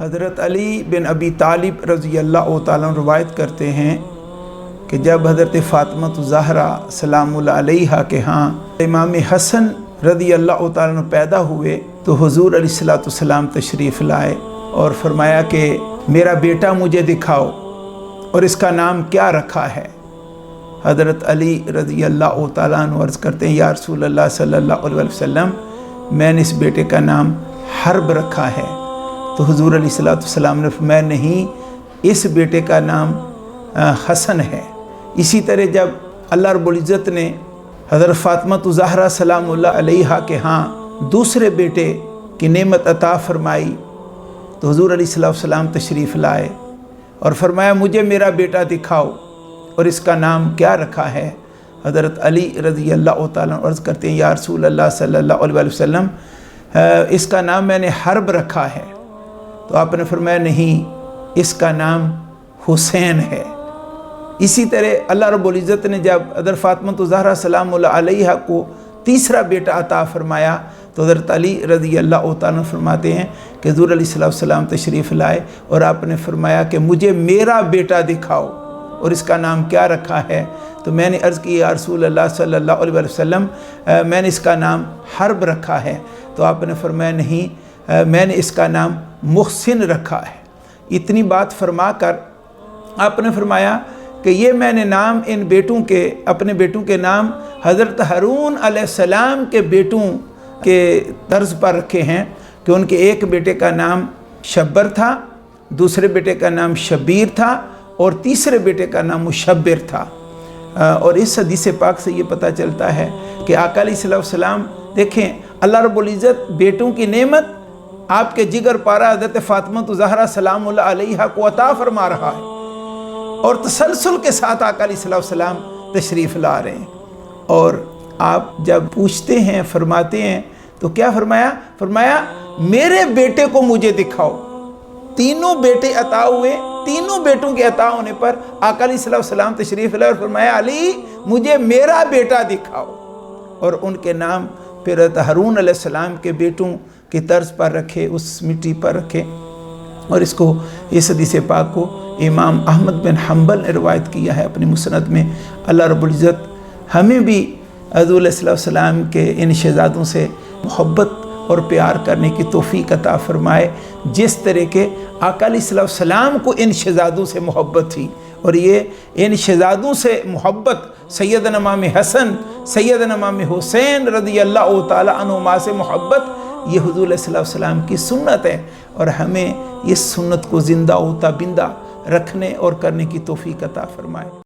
حضرت علی بن ابی طالب رضی اللہ تعالیٰ عنہ روایت کرتے ہیں کہ جب حضرت فاطمہ الزہرا سلام اللہ علیہا کے ہاں امام حسن رضی اللہ تعالیٰ عنہ پیدا ہوئے تو حضور علیہ السلام تشریف لائے اور فرمایا کہ میرا بیٹا مجھے دکھاؤ اور اس کا نام کیا رکھا ہے۔ حضرت علی رضی اللہ تعالیٰ عنہ عرض کرتے ہیں یا رسول اللہ صلی اللہ علیہ وسلم میں نے اس بیٹے کا نام حرب رکھا ہے۔ تو حضور علیہ السلام نے فرمایا نہیں، اس بیٹے کا نام حسن ہے۔ اسی طرح جب اللہ رب العزت نے حضرت فاطمہ الزہرا سلام اللہ علیہا کے ہاں دوسرے بیٹے کی نعمت عطا فرمائی تو حضور علیہ السلام تشریف لائے اور فرمایا مجھے میرا بیٹا دکھاؤ اور اس کا نام کیا رکھا ہے۔ حضرت علی رضی اللہ تعالیٰ عنہ عرض کرتے ہیں یا رسول اللہ صلی اللہ علیہ وسلم اس کا نام میں نے حرب رکھا ہے۔ تو آپ نے فرمایا نہیں، اس کا نام حسین ہے۔ اسی طرح اللہ رب العزت نے جب حضرت فاطمہ الزہرا سلام اللہ علیہا کو تیسرا بیٹا عطا فرمایا تو حضرت علی رضی اللہ تعالیٰ فرماتے ہیں کہ حضور علیہ السلام تشریف لائے اور آپ نے فرمایا کہ مجھے میرا بیٹا دکھاؤ اور اس کا نام کیا رکھا ہے۔ تو میں نے عرض کی یا رسول اللہ صلی اللہ علیہ وسلم میں نے اس کا نام حرب رکھا ہے۔ تو آپ نے فرمایا نہیں، میں نے اس کا نام محسن رکھا ہے۔ اتنی بات فرما کر آپ نے فرمایا کہ یہ میں نے نام ان بیٹوں کے اپنے بیٹوں کے نام حضرت ہارون علیہ السلام کے بیٹوں کے طرز پر رکھے ہیں کہ ان کے ایک بیٹے کا نام شبر تھا، دوسرے بیٹے کا نام شبیر تھا اور تیسرے بیٹے کا نام مشبر تھا۔ اور اس حدیث پاک سے یہ پتہ چلتا ہے کہ آقا علیہ السلام دیکھیں اللہ رب العزت بیٹوں کی نعمت آپ کے جگر پارا حضرت فاطمہ الزہرا سلام اللہ علیہا کو عطا فرما رہا ہے اور تسلسل کے ساتھ آقا علیہ السلام تشریف لا رہے ہیں۔ اور آپ جب پوچھتے ہیں فرماتے ہیں تو کیا فرمایا؟ فرمایا میرے بیٹے کو مجھے دکھاؤ۔ تینوں بیٹے عطا ہوئے، تینوں بیٹوں کے عطا ہونے پر آقا علیہ السلام تشریف لائے اور فرمایا علی مجھے میرا بیٹا دکھاؤ، اور ان کے نام پھر ہارون علیہ السلام کے بیٹوں کی طرز پر رکھے، اس مٹی پر رکھے۔ اور اس حدیث پاک کو امام احمد بن حنبل نے روایت کیا ہے اپنی مسند میں۔ اللہ رب العزت ہمیں بھی حضور علیہ السلام کے ان شہزادوں سے محبت اور پیار کرنے کی توفیق عطا فرمائے جس طرح کے آقا علیہ السلام کو ان شہزادوں سے محبت تھی۔ اور یہ ان شہزادوں سے محبت سیدنا امام حسن، سیدنا امام حسین رضی اللہ تعالیٰ عنہما سے محبت یہ حضور علیہ السلام کی سنت ہے، اور ہمیں اس سنت کو زندہ ہوتا بندہ رکھنے اور کرنے کی توفیق عطا فرمائے۔